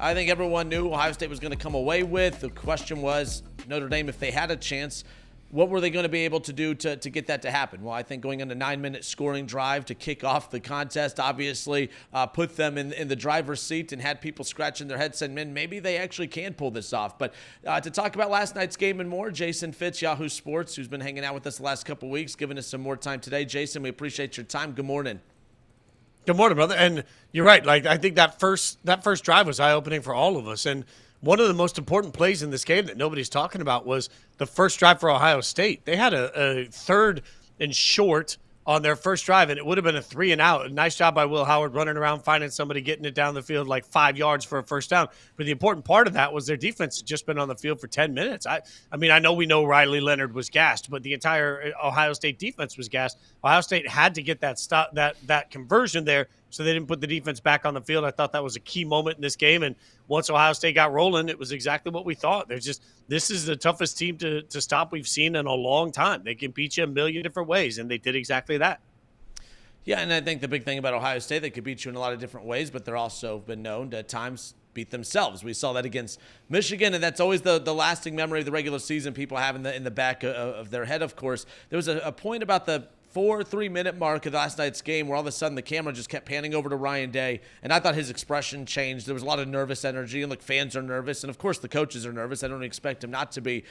I think everyone knew Ohio State was going to come away with. The question was, Notre Dame, if they had a chance, what were they going to be able to do to get that to happen? Well, I think going on a 9-minute scoring drive to kick off the contest obviously put them in the driver's seat and had people scratching their heads saying, man, maybe they actually can pull this off. But to talk about last night's game and more, Jason Fitz, Yahoo Sports, who's been hanging out with us the last couple of weeks, giving us some more time today. Jason, we appreciate your time. Good morning. Good morning, brother. And you're right. Like, I think that first drive was eye-opening for all of us. And one of the most important plays in this game that nobody's talking about was the first drive for Ohio State. They had a third and short on their first drive, and it would have been a 3-and-out. A nice job by Will Howard running around, finding somebody, getting it down the field like 5 yards for a first down. But the important part of that was their defense had just been on the field for 10 minutes. I mean, I know we know Riley Leonard was gassed, but the entire Ohio State defense was gassed. Ohio State had to get that conversion there, so they didn't put the defense back on the field. I thought that was a key moment in this game, and once Ohio State got rolling, it was exactly what we thought. This is the toughest team to stop we've seen in a long time. They can beat you a million different ways, and they did exactly that. Yeah, and I think the big thing about Ohio State, they could beat you in a lot of different ways, but they're also been known to at times beat themselves. We saw that against Michigan, and that's always the lasting memory of the regular season people have in the back of their head, of course. There was a point about the 3-minute mark of last night's game where all of a sudden the camera just kept panning over to Ryan Day, and I thought his expression changed. There was a lot of nervous energy, and look, fans are nervous, and of course the coaches are nervous. I don't expect him not to be.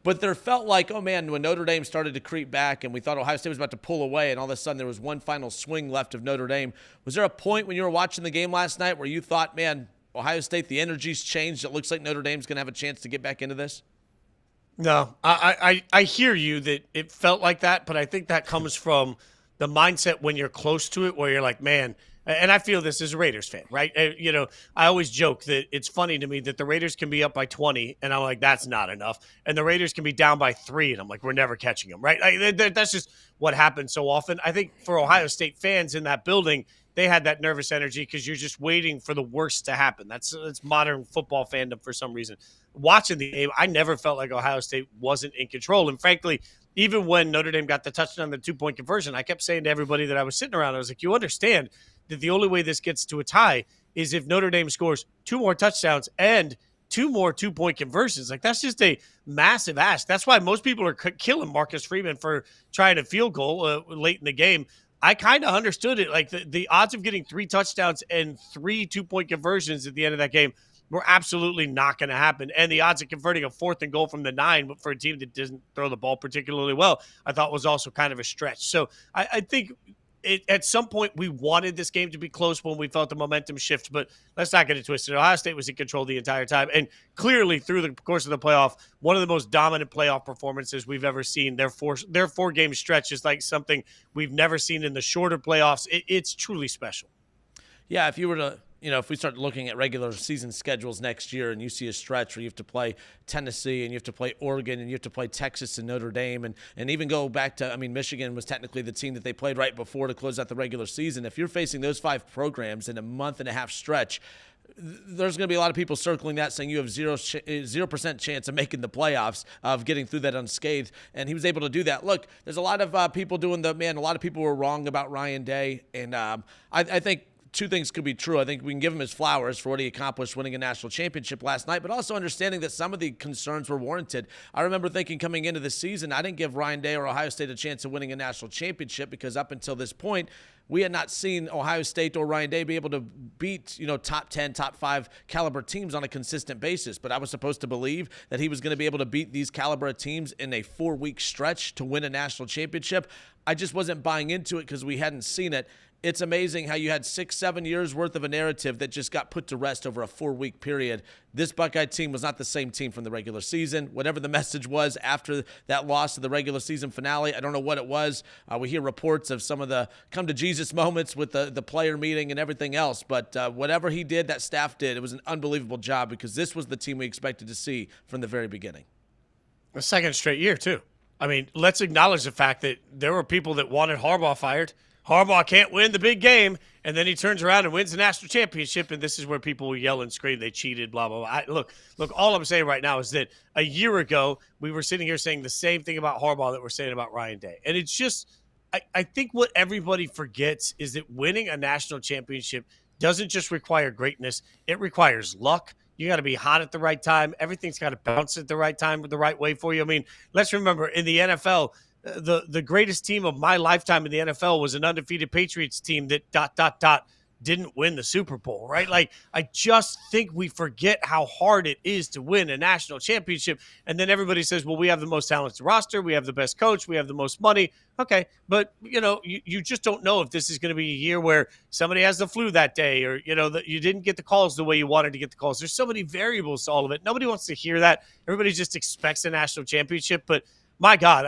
But there felt like, oh man, when Notre Dame started to creep back and we thought Ohio State was about to pull away, and all of a sudden there was one final swing left of Notre Dame. Was there a point when you were watching the game last night where you thought, man, Ohio State, the energy's changed, it looks like Notre Dame's going to have a chance to get back into this? No, I hear you that it felt like that, but I think that comes from the mindset when you're close to it, where you're like, man, and I feel this as a Raiders fan, right? You know, I always joke that it's funny to me that the Raiders can be up by 20, and I'm like, that's not enough. And the Raiders can be down by 3, and I'm like, we're never catching them, right? That's just what happens so often. I think for Ohio State fans in that building, they had that nervous energy because you're just waiting for the worst to happen. That's modern football fandom for some reason. Watching the game, I never felt like Ohio State wasn't in control. And frankly, even when Notre Dame got the touchdown, the 2-point conversion, I kept saying to everybody that I was sitting around, I was like, you understand that the only way this gets to a tie is if Notre Dame scores 2 more touchdowns and 2 more 2-point conversions. Like, that's just a massive ask. That's why most people are killing Marcus Freeman for trying a field goal late in the game. I kind of understood it. Like, the odds of getting 3 touchdowns and 3 2-point conversions at the end of that game were absolutely not going to happen. And the odds of converting a 4th and goal from the 9 for a team that doesn't throw the ball particularly well, I thought was also kind of a stretch. So I think at some point we wanted this game to be close when we felt the momentum shift, but let's not get it twisted. Ohio State was in control the entire time. And clearly through the course of the playoff, one of the most dominant playoff performances we've ever seen. Their 4-game stretch is like something we've never seen in the shorter playoffs. It's truly special. Yeah, if you were to, if we start looking at regular season schedules next year and you see a stretch where you have to play Tennessee and you have to play Oregon and you have to play Texas and Notre Dame and even go back to, Michigan was technically the team that they played right before to close out the regular season. If you're facing those 5 programs in a month-and-a-half stretch, there's going to be a lot of people circling that saying you have 0% chance of making the playoffs, of getting through that unscathed. And he was able to do that. Look, there's a lot of people a lot of people were wrong about Ryan Day. And I think 2 things could be true. I think we can give him his flowers for what he accomplished winning a national championship last night, but also understanding that some of the concerns were warranted. I remember thinking coming into the season, I didn't give Ryan Day or Ohio State a chance of winning a national championship because up until this point, we had not seen Ohio State or Ryan Day be able to beat, top 10, top 5 caliber teams on a consistent basis. But I was supposed to believe that he was going to be able to beat these caliber teams in a 4-week stretch to win a national championship. I just wasn't buying into it because we hadn't seen it. It's amazing how you had 6-7 years worth of a narrative that just got put to rest over a 4-week period. This Buckeye team was not the same team from the regular season. Whatever the message was after that loss to the regular season finale, I don't know what it was. We hear reports of some of the come-to-Jesus moments with the player meeting and everything else. But whatever he did, that staff did, it was an unbelievable job because this was the team we expected to see from the very beginning. A second straight year, too. Let's acknowledge the fact that there were people that wanted Harbaugh fired. Harbaugh can't win the big game, and then he turns around and wins the national championship, and this is where people will yell and scream they cheated, blah, blah, blah. Look, all I'm saying right now is that a year ago, we were sitting here saying the same thing about Harbaugh that we're saying about Ryan Day. And it's just I think what everybody forgets is that winning a national championship doesn't just require greatness. It requires luck. You got to be hot at the right time. Everything's got to bounce at the right time, the right way for you. I mean, let's remember in the NFL, the greatest team of my lifetime in the NFL was an undefeated Patriots team that ... didn't win the Super Bowl, right? Like, I just think we forget how hard it is to win a national championship. And then everybody says, well, we have the most talented roster. We have the best coach. We have the most money. Okay. But, you just don't know if this is going to be a year where somebody has the flu that day, or, that you didn't get the calls the way you wanted to get the calls. There's so many variables to all of it. Nobody wants to hear that. Everybody just expects a national championship. But my God,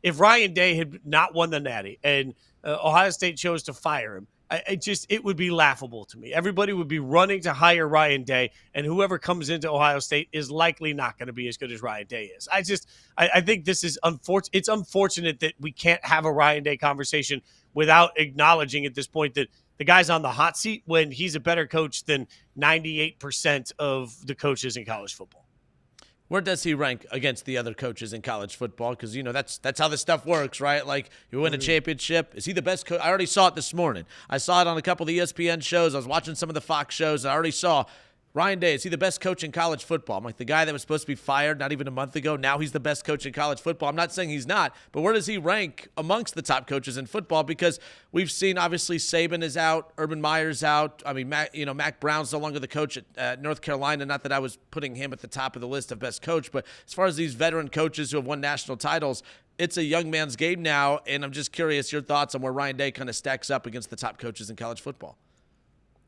if Ryan Day had not won the Natty and Ohio State chose to fire him, it would be laughable to me. Everybody would be running to hire Ryan Day, and whoever comes into Ohio State is likely not going to be as good as Ryan Day is. I think this is unfortunate. It's unfortunate that we can't have a Ryan Day conversation without acknowledging at this point that the guy's on the hot seat when he's a better coach than 98% of the coaches in college football. Where does he rank against the other coaches in college football? Because, that's how this stuff works, right? Like, you win a championship. Is he the best coach? I already saw it this morning. I saw it on a couple of the ESPN shows. I was watching some of the Fox shows. I already saw Ryan Day. Is he the best coach in college football? I'm like, the guy that was supposed to be fired not even a month ago, now he's the best coach in college football. I'm not saying he's not, but where does he rank amongst the top coaches in football? Because we've seen, obviously, Saban is out, Urban Meyer's out. I mean, Mac Brown's no longer the coach at North Carolina. Not that I was putting him at the top of the list of best coach, but as far as these veteran coaches who have won national titles, it's a young man's game now, and I'm just curious your thoughts on where Ryan Day kind of stacks up against the top coaches in college football.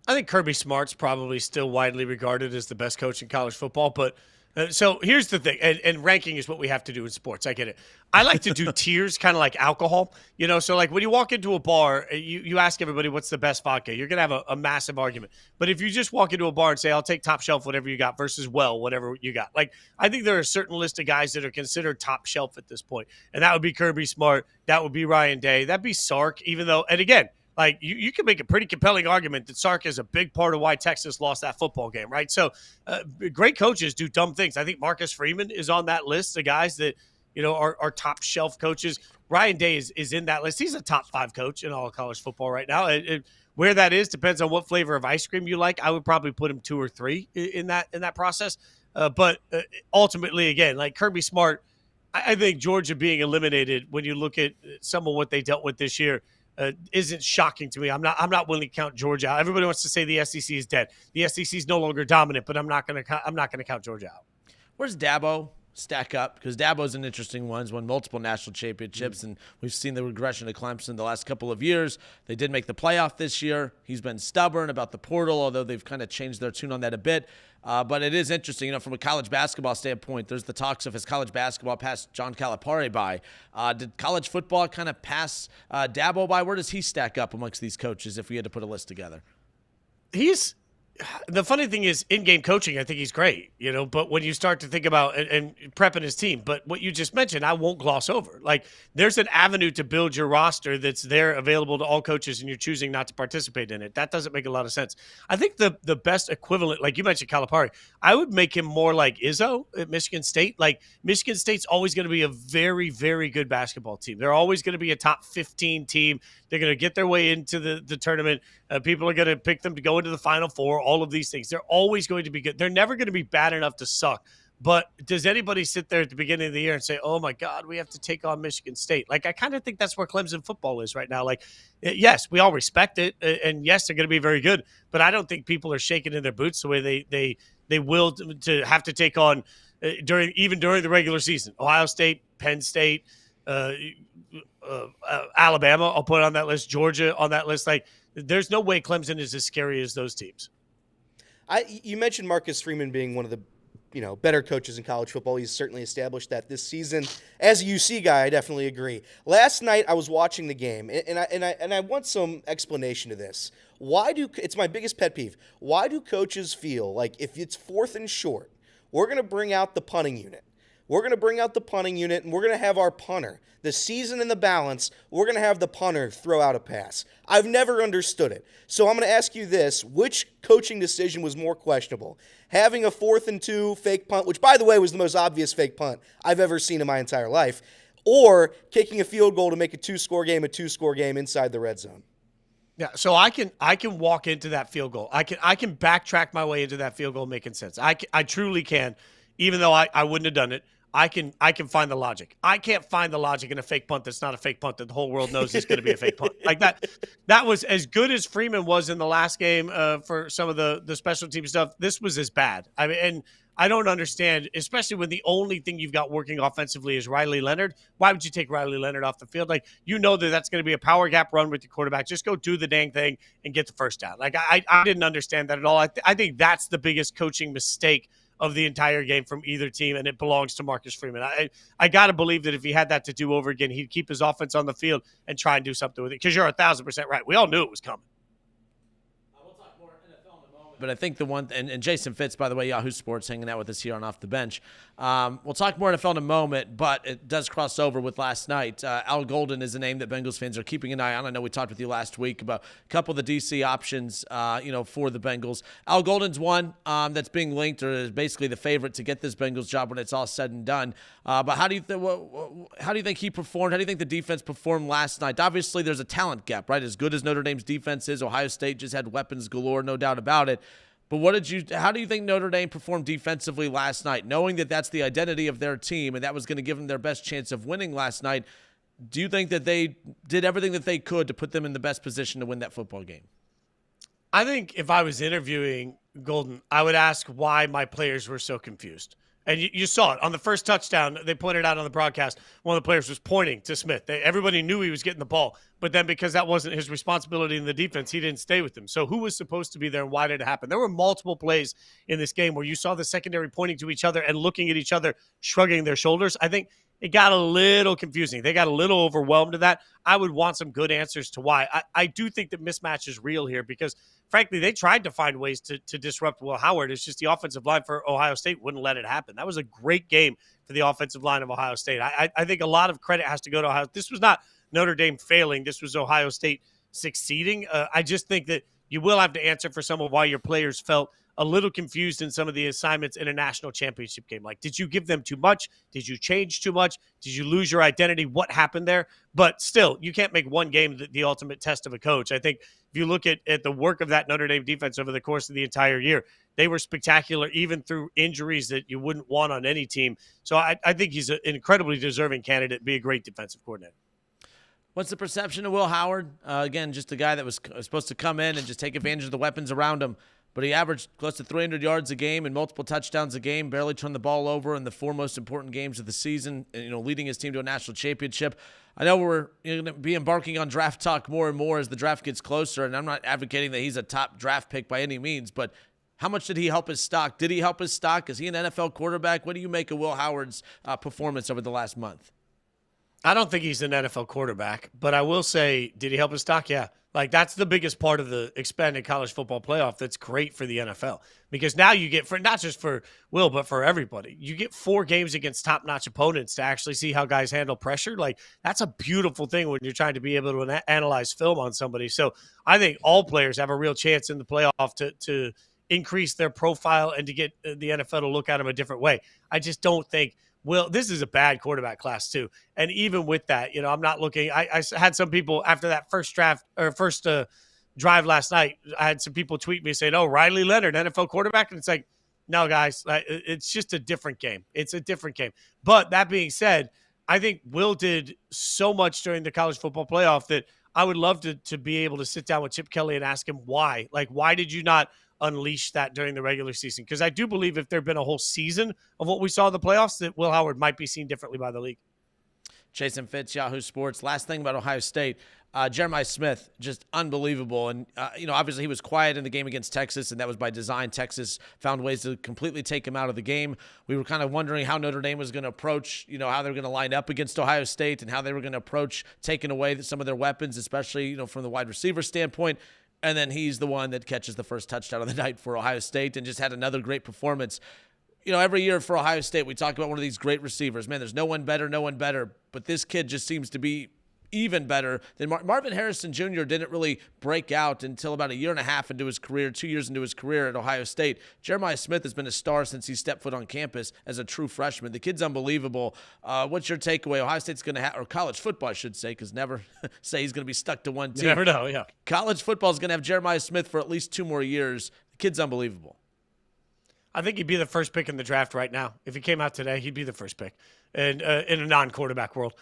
I think Kirby Smart's probably still widely regarded as the best coach in college football. But so here's the thing, and ranking is what we have to do in sports. I get it. I like to do tiers, kind of like alcohol. So like when you walk into a bar, you ask everybody what's the best vodka. You're going to have a massive argument. But if you just walk into a bar and say, I'll take top shelf, whatever you got, versus whatever you got. Like, I think there are a certain list of guys that are considered top shelf at this point. And that would be Kirby Smart. That would be Ryan Day. That'd be Sark, even though, and again, like, you can make a pretty compelling argument that Sark is a big part of why Texas lost that football game, right? So great coaches do dumb things. I think Marcus Freeman is on that list, the guys that, are top shelf coaches. Ryan Day is in that list. He's a top 5 coach in all of college football right now. Where that is depends on what flavor of ice cream you like. I would probably put him 2 or 3 in that process. But ultimately, again, like Kirby Smart, I think Georgia being eliminated, when you look at some of what they dealt with this year, isn't shocking to me. I'm not willing to count Georgia out. Everybody wants to say the SEC is dead. The SEC is no longer dominant, but I'm not going to count Georgia out. Where's Dabo stack up? Because Dabo's an interesting one. He's won multiple national championships, and we've seen the regression of Clemson the last couple of years. They did make the playoff this year. He's been stubborn about the portal, although they've kind of changed their tune on that a bit. But it is interesting, from a college basketball standpoint, there's the talks of his college basketball passed John Calipari by. Did college football kind of pass Dabo by? Where does he stack up amongst these coaches if we had to put a list together? The funny thing is, in-game coaching, I think he's great, but when you start to think about and prepping his team, but what you just mentioned, I won't gloss over. Like, there's an avenue to build your roster that's there available to all coaches, and you're choosing not to participate in it. That doesn't make a lot of sense. I think the best equivalent, like you mentioned Calipari, I would make him more like Izzo at Michigan State. Like, Michigan State's always going to be a very, very good basketball team. They're always going to be a top 15 team. They're going to get their way into the tournament. People are going to pick them to go into the Final Four, all of these things. They're always going to be good. They're never going to be bad enough to suck. But does anybody sit there at the beginning of the year and say, oh, my God, we have to take on Michigan State? Like, I kind of think that's where Clemson football is right now. Like, yes, we all respect it. And, yes, they're going to be very good. But I don't think people are shaking in their boots the way they will to have to take on during the regular season. Ohio State, Penn State, Alabama, I'll put on that list. Georgia on that list. Like, there's no way Clemson is as scary as those teams. You mentioned Marcus Freeman being one of the better coaches in college football. He's certainly established that this season. As a UC guy, I definitely agree. Last night I was watching the game, and I want some explanation to this. It's my biggest pet peeve. Why do coaches feel like if it's 4th and short, we're going to bring out the punting unit? We're going to bring out the punting unit, and we're going to have our punter. The season in the balance, we're going to have the punter throw out a pass. I've never understood it. So I'm going to ask you this. Which coaching decision was more questionable? Having a 4th and 2 fake punt, which, by the way, was the most obvious fake punt I've ever seen in my entire life, or kicking a field goal to make a 2-score game inside the red zone? Yeah, so I can walk into that field goal. I can backtrack my way into that field goal making sense. I truly can, even though I wouldn't have done it. I can find the logic. I can't find the logic in a fake punt that's not a fake punt that the whole world knows is going to be a fake punt. Like that. That was as good as Freeman was in the last game for some of the special team stuff. This was as bad. I mean, and I don't understand, especially when the only thing you've got working offensively is Riley Leonard. Why would you take Riley Leonard off the field? Like, you know that's going to be a power gap run with your quarterback. Just go do the dang thing and get the first down. Like, I didn't understand that at all. I think that's the biggest coaching mistake of the entire game from either team, and it belongs to Marcus Freeman. I got to believe that if he had that to do over again, he'd keep his offense on the field and try and do something with it, because you're 1,000% right. We all knew it was coming. But I think the one, and Jason Fitz, by the way, Yahoo Sports, hanging out with us here on Off the Bench. We'll talk more NFL in a moment, but it does cross over with last night. Al Golden is a name that Bengals fans are keeping an eye on. I know we talked with you last week about a couple of the DC options, for the Bengals. Al Golden's one that's being linked, or is basically the favorite to get this Bengals job when it's all said and done. But how do you think he performed? How do you think the defense performed last night? Obviously, there's a talent gap, right? As good as Notre Dame's defense is, Ohio State just had weapons galore, no doubt about it. But how do you think Notre Dame performed defensively last night, knowing that that's the identity of their team and that was going to give them their best chance of winning last night? Do you think that they did everything that they could to put them in the best position to win that football game? I think if I was interviewing Golden, I would ask why my players were so confused. And you saw it on the first touchdown. They pointed out on the broadcast, one of the players was pointing to Smith. Everybody knew he was getting the ball, but then because that wasn't his responsibility in the defense, he didn't stay with them. So who was supposed to be there, and why did it happen? There were multiple plays in this game where you saw the secondary pointing to each other and looking at each other, shrugging their shoulders. I think it got a little confusing. They got a little overwhelmed to that. I would want some good answers to why. I do think that mismatch is real here because, frankly, they tried to find ways to disrupt Will Howard. It's just the offensive line for Ohio State wouldn't let it happen. That was a great game for the offensive line of Ohio State. I think a lot of credit has to go to Ohio. This was not Notre Dame failing. This was Ohio State succeeding. I just think that you will have to answer for some of why your players felt a little confused in some of the assignments in a national championship game. Like, did you give them too much? Did you change too much? Did you lose your identity? What happened there? But still, you can't make one game the ultimate test of a coach. I think if you look at the work of that Notre Dame defense over the course of the entire year, they were spectacular, even through injuries that you wouldn't want on any team. So I think he's an incredibly deserving candidate, be a great defensive coordinator. What's the perception of Will Howard? Again, just a guy that was supposed to come in and just take advantage of the weapons around him. But he averaged close to 300 yards a game and multiple touchdowns a game, barely turned the ball over in the four most important games of the season, leading his team to a national championship. I know we're going to be embarking on draft talk more and more as the draft gets closer, and I'm not advocating that he's a top draft pick by any means, but how much did he help his stock? Did he help his stock? Is he an NFL quarterback? What do you make of Will Howard's performance over the last month? I don't think he's an NFL quarterback, but I will say, did he help his stock? Yeah. Like, that's the biggest part of the expanded college football playoff that's great for the NFL. Because now you get, for not just for Will, but for everybody, you get 4 games against top-notch opponents to actually see how guys handle pressure. Like, that's a beautiful thing when you're trying to be able to analyze film on somebody. So I think all players have a real chance in the playoff to increase their profile and to get the NFL to look at them a different way. I just don't think this is a bad quarterback class too. And even with that, I'm not looking. I had some people after that first drive last night. I had some people tweet me saying, "Oh, Riley Leonard, NFL quarterback," and it's like, no, guys, it's just a different game. It's a different game. But that being said, I think Will did so much during the college football playoff that I would love to be able to sit down with Chip Kelly and ask him why. Like, why did you not unleash that during the regular season? Because I do believe if there had been a whole season of what we saw in the playoffs, that Will Howard might be seen differently by the league. Jason Fitz, Yahoo Sports. Last thing about Ohio State, Jeremiah Smith, just unbelievable. And, obviously he was quiet in the game against Texas, and that was by design. Texas found ways to completely take him out of the game. We were kind of wondering how Notre Dame was going to approach, how they were going to line up against Ohio State and how they were going to approach taking away some of their weapons, especially, from the wide receiver standpoint. And then he's the one that catches the first touchdown of the night for Ohio State and just had another great performance. Every year for Ohio State, we talk about one of these great receivers. Man, there's no one better. But this kid just seems to be even better than Marvin Harrison Jr. didn't really break out until about a year and a half into his career, 2 years into his career at Ohio State. Jeremiah Smith has been a star since he stepped foot on campus as a true freshman. The kid's unbelievable. What's your takeaway? Ohio State's going to have, or college football, I should say, because never say he's going to be stuck to one team. You never know, yeah. College football is going to have Jeremiah Smith for at least 2 more years. The kid's unbelievable. I think he'd be the first pick in the draft right now. If he came out today, he'd be the first pick in a non-quarterback world.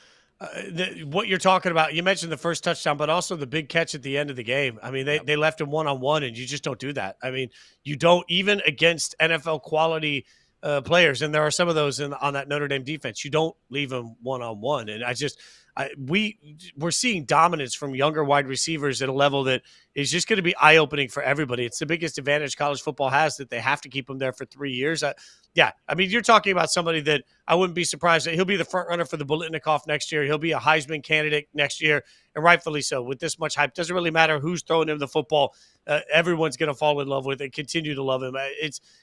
What you're talking about, you mentioned the first touchdown, but also the big catch at the end of the game. I mean, they left him one-on-one, and you just don't do that. I mean, you don't, even against NFL quality players, and there are some of those on that Notre Dame defense, you don't leave them one-on-one. And we're seeing dominance from younger wide receivers at a level that is just going to be eye-opening for everybody. It's the biggest advantage college football has, that they have to keep them there for 3 years. I mean, you're talking about somebody that I wouldn't be surprised that he'll be the front runner for the Bolitnikoff next year. He'll be a Heisman candidate next year, and rightfully so. With this much hype, doesn't really matter who's throwing him the football. Everyone's going to fall in love with it, continue to love him.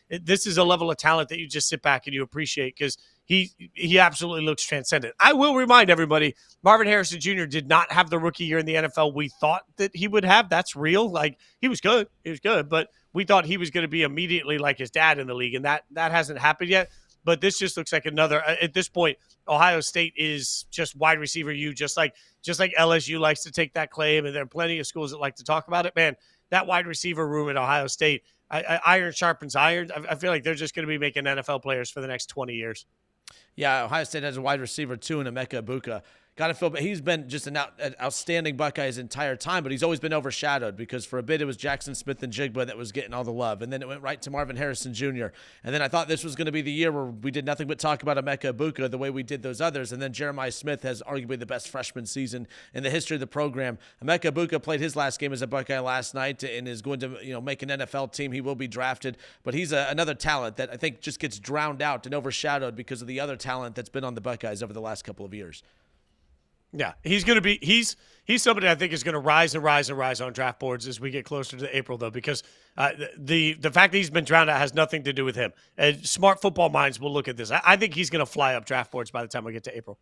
This is a level of talent that you just sit back and you appreciate, because he absolutely looks transcendent. I will remind everybody, Marvin Harrison Jr. did not have the rookie year in the NFL we thought that he would have. That's real. Like, he was good, but we thought he was going to be immediately like his dad in the league, and that hasn't happened yet. But this just looks like another. At this point, Ohio State is just wide receiver U, just like LSU likes to take that claim, and there are plenty of schools that like to talk about it. Man, that wide receiver room at Ohio State, iron sharpens iron. I feel like they're just going to be making NFL players for the next 20 years. Yeah, Ohio State has a wide receiver, too, in Emeka Egbuka. Got to feel, but he's been just an outstanding Buckeye his entire time, but he's always been overshadowed, because for a bit it was Jackson Smith and Jigba that was getting all the love, and then it went right to Marvin Harrison Jr. And then I thought this was going to be the year where we did nothing but talk about Emeka Egbuka the way we did those others, and then Jeremiah Smith has arguably the best freshman season in the history of the program. Emeka Egbuka played his last game as a Buckeye last night and is going to make an NFL team. He will be drafted, but he's another talent that I think just gets drowned out and overshadowed because of the other talent that's been on the Buckeyes over the last couple of years. Yeah, he's going to be he's somebody I think is going to rise and rise and rise on draft boards as we get closer to April, though, because the fact that he's been drowned out has nothing to do with him. Smart football minds will look at this. I think he's going to fly up draft boards by the time we get to April.